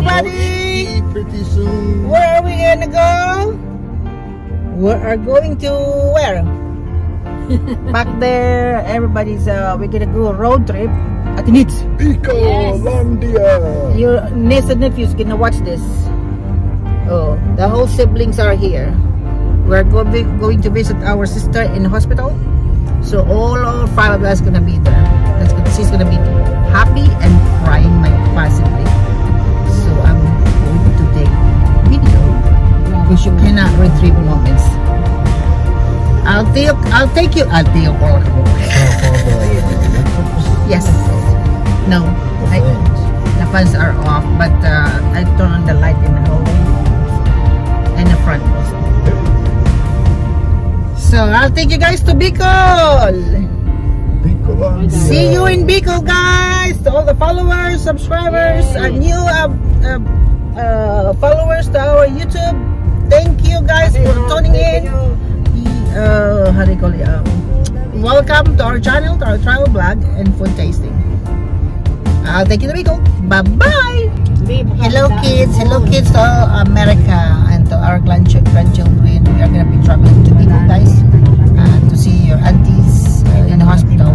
everybody. Pretty soon. Where are we gonna go? We are going to where? Back there. Everybody's. We're gonna go a road trip. At Nits. Bicolandia. Your niece and nephews gonna watch this. Oh, the whole siblings are here. We're going to visit our sister in the hospital. So all 5 of us gonna be there. She's gonna be happy and crying like possibly. So I'm going to take video because you cannot retrieve moments. I'll take you. Yes. No. The fans are off, but I turn on the light in the hallway and the front. So I'll take you guys to Bicol. See you in Bicol, guys. To all the followers, subscribers, and new followers to our YouTube. Thank you guys for tuning in. How do you call it? Welcome to our channel, to our travel vlog and food tasting. I'll take you to Bicol. Bye bye. Hello kids to America and to our grandchildren. We are gonna be traveling to Bicol, guys, to see your aunties in the hospital.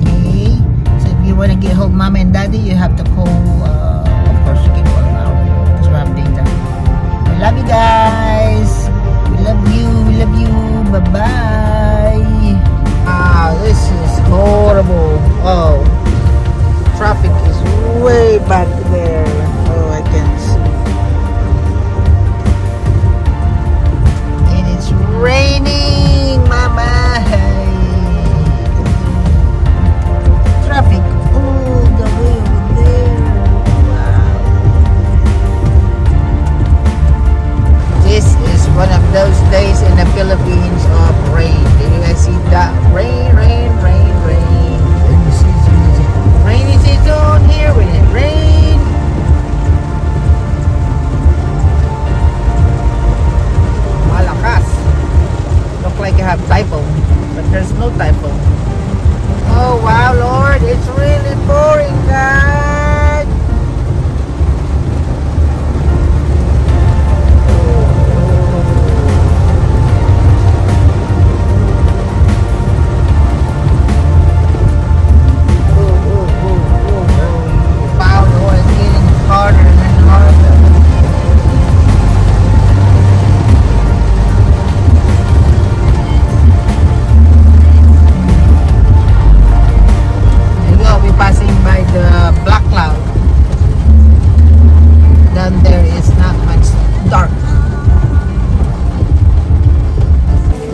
Okay. So if you wanna get home, mom and daddy, you have to call. Of course, you can call now because we have data. We love you guys. We love you. We love you. Bye bye. This is horrible. Oh. Traffic is way back there. Oh, I can see. And it's raining, mama. Traffic all the way over there. Wow. This is one of those days in the Philippines of rain. Did you guys see that? Rain, rain, rain, rain. Rainy season here when it rains. Malakas. Look like I have typhoon, but there's no typhoon. Oh wow, Lord, it's really pouring, guys.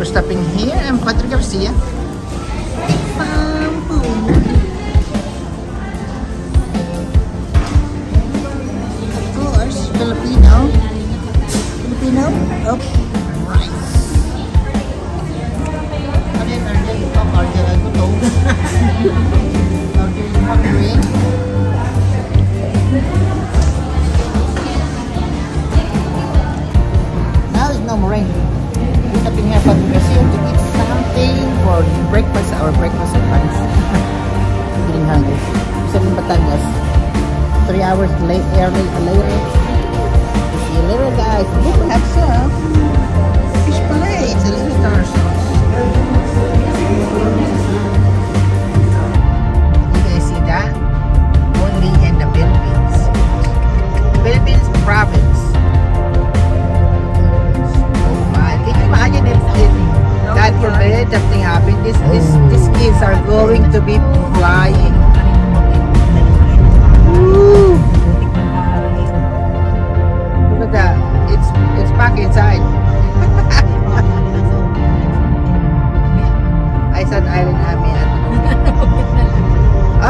Stopping here. I'm Patrick Garcia. Of course, Filipino. Oh, rice. Are you hungry? Now there's no more rain. Stopping here for to eat something for breakfast. Our breakfast and lunch. Getting hungry. Seven Batangas. 3 hours later. See you later, guys. We have some fish fillets and star sauce. You guys see that? Only in the Philippines. Philippines province. Imagine if that forbid something happened. These kids are going to be flying. Woo. Look at that. It's back inside. I said Island Army.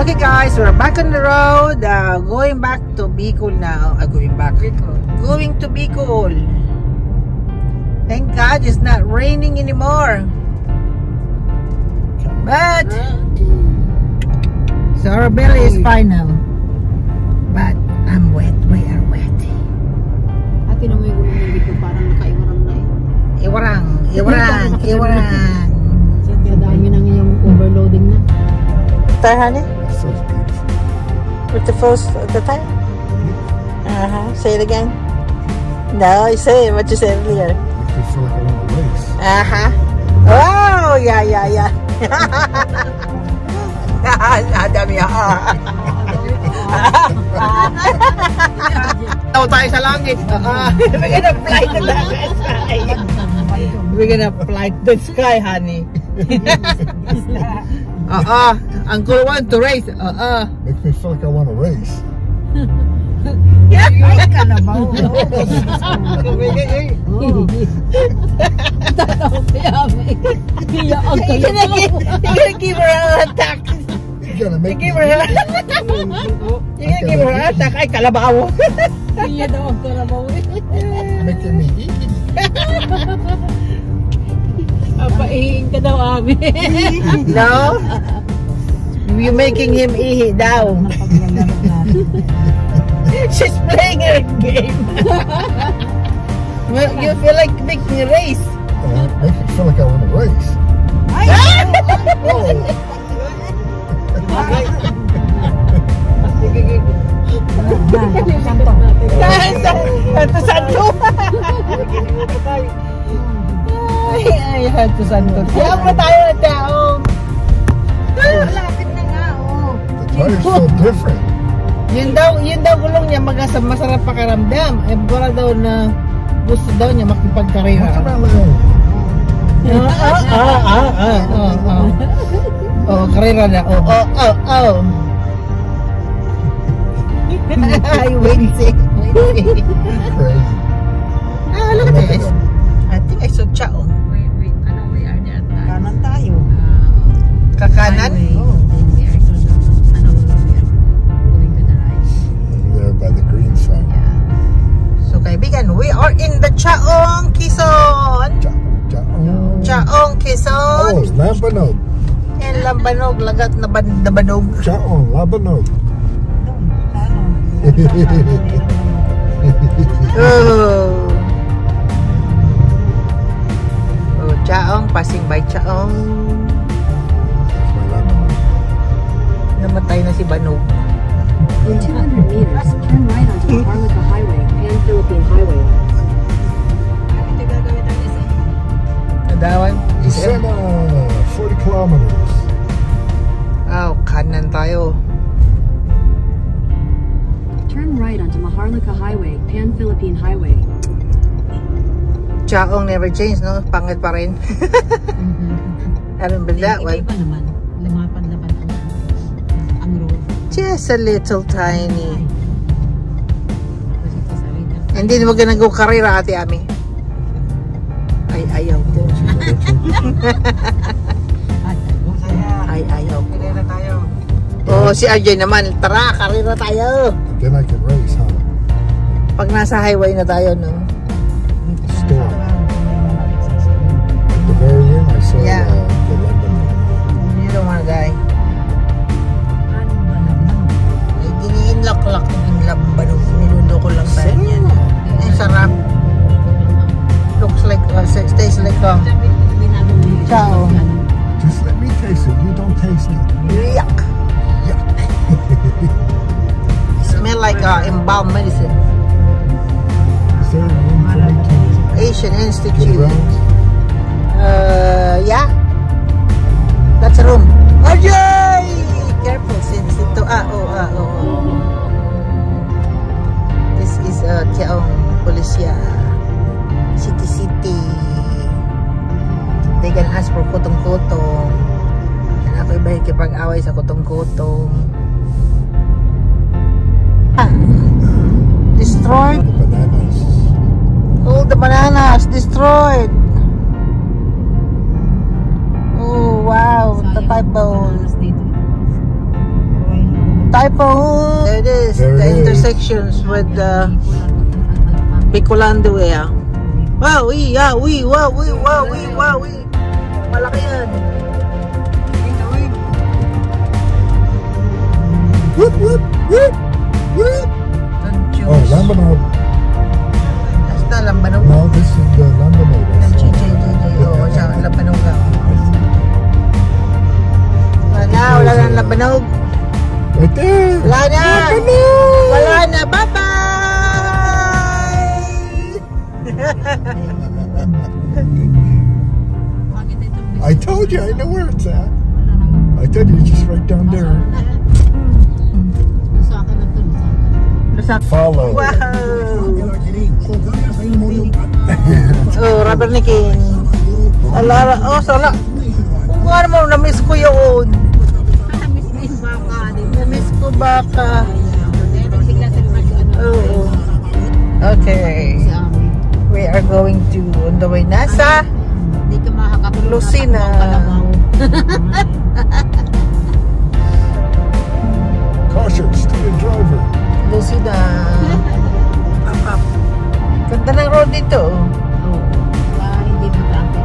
Okay guys, we're back on the road. Going back to Bicol now. Going to Bicol. Thank God it's not raining anymore. But so our belly is fine now. But I'm wet. We are wet. Ate na mo yung gulong dito parang nakaiwarang na eh. Iwarang. So dami nang yung overloading na. There, honey? So beautiful. With the first the time? Say it again. No, say what you said earlier. I feel like I want to race. Oh, yeah. Dami Tayo sa langit. We're gonna fly to the sky. We're gonna fly to the sky, honey. Uncle want to race. Makes me feel like I want to race. Ay ka na ba? You're gonna give her an attack. You're gonna make give her an attack. Ay, kalabaw. Iya daw ang kalabaw. making me eat. Apaihin ka daw, Ami. No? You're making him ihi daw. She's playing her game. Well, you feel like making a race. Make me feel like I want to race. Hantu santo. Ay, hantu santo. Siapa tayo na tao? Malapit na nga, oh. The tire's so different. Yun daw gulong niya masarap pakaramdam. Eh, para daw na gusto daw niya makipagkarera. What's around the road? Oh, karera na. Oh. Ay, winsing. Crazy. Look at this. I think I saw Chao. Wait, ano, we are there at Kanan tayo. Then Kakanan? we are to the, ano, we are going to the right. Over there by the green sign. So, kaibigan, we are in the Chaong, Quezon. Chaong, Oh, Quezon. Lambanog. And Lambanog, lagat na Banog. Chaong, Lambanog. Oh, Chaong, passing by Chaong. That's my Lambanog. Namatay na si Banog. In 200 meters, turn right onto Maharlika Highway, Pan-Philippine Highway. Nadawan? He said 40 kilometers. Oh, kanan tayo. Turn right onto Maharlika Highway, Pan-Philippine Highway. Chaong never changed, no? Pangit pa rin. I remember that one. Iba naman. Lumapad-lapad ang road. Just a little tiny. Kasi kasabi ka. And then we're gonna go karera, Ate Ami. Ay, ayaw ko. Ay, ayaw ko. Karera tayo. Oh, si RJ naman. Tara, karera tayo. Then I can race, huh? Pag nasa highway na tayo, no? Store. At the very end, I saw Yeah. the Lambanog. You don't wanna die. Ay, diniinlak-lak yung Lambanog. Niluloko lang tayo yan. Ay, sarap. Looks like, tastes like, Chao. Just let me taste it. You don't taste it. Yuck. Yuck. Smell like embalmed medicine. Is there room for me to Asian get Institute. around? Yeah. That's a room. Ajay! Careful since ito. This is Chaong Policia. City. They can ask for kutong-kutong. And ako iba ikipag-away sa kutong-kutong. Destroyed. The bananas. All the bananas destroyed. Oh wow, the typhoon. Typhoon. There it is. There The it is. intersections with the Bicolandia. Wow, wow. Malaki yan. Whoop, whoop, whoop, whoop. Don't Oh, Lambanog. That's the Lambanog. No, this is the Lambanog. Oo, siya, Lambanog ka. Wala na Lambanog. Right there. Wala na. Lambanog. Wala na. Bye-bye. sa... Follow. Wow! Oh, rubber ni King. Alara, oh, sala. Kung ano mo, na-miss ko yun. Miss mo yung baka, di ba? Na-miss ko baka. Bigla sa Oo. Okay. si Ami. We are going to, on the way, nasa Hindi ka makakatulog. Lucena. Caution, student driver. Lucena. Ganda ng road dito. Oo. Hindi mo traffic.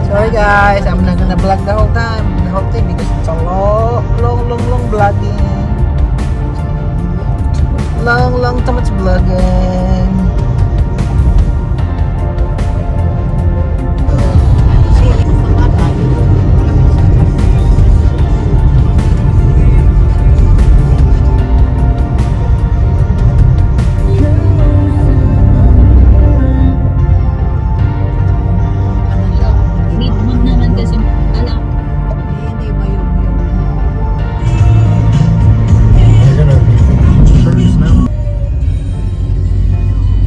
Sorry guys, I'm not gonna vlog the whole thing because it's a long vlogging. Long too much vlogging. They're gonna turns now.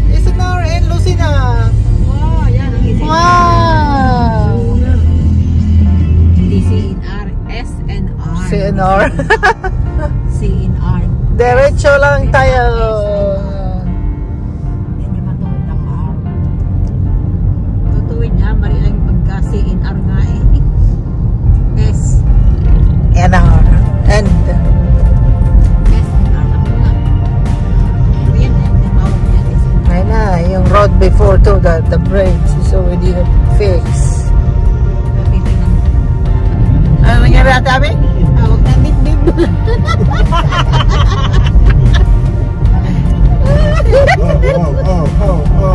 Listener and Lucena. Wow, yan ang easy. Wow! Hindi CNR, SNR. CNR. CNR. Diretso lang tayo. Hindi niya matuwid ang R. Tutuwid niya, mali lang pagka CNR nga eh. S. NR. And SNR naman nga. Yan, yung tawag niya SNR. ayun na, yung road before to the bridge is already fixed. Titignan. Ano nangyari ate Abi? Huwag na dibdib.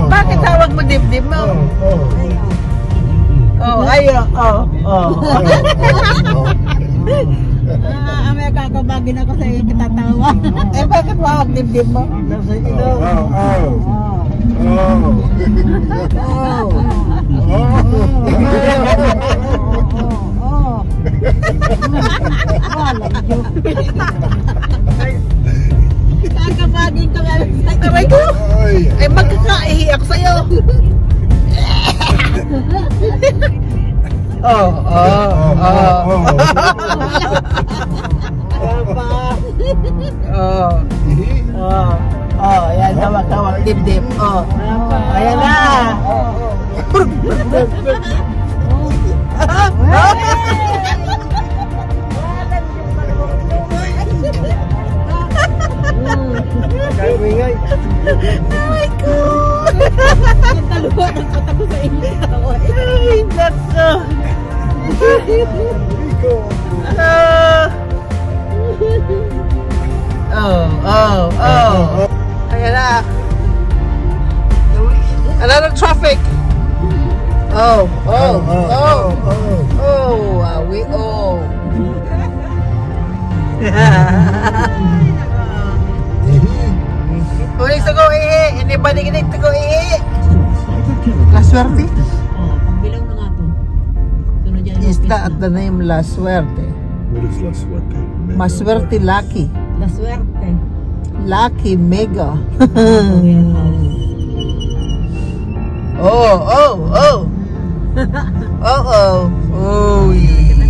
Bakit tawag mo dibdib mo? Oh, ayo. May kakabagin ako sa iyo kitatawa. Eh, bakit tawag dibdib mo? Kakabagin ka nga. Aray ko! Eh, magkakaihi ako sa'yo. Oh. Yan, tawag dibdib. Oh. Ayan na. Ay, ko! Taluwa ng kata ko sa inyo. Ay, nako! Ayan na. Another traffic. Ulit to go ihi. Anybody need to go ihi? La Suerte? Pagbilang na nga to. Sunod yan. Is that the name La Suerte? What is La Suerte? Maswerte Lucky. La Suerte. Lucky Mega. Oh. Oh, yeah.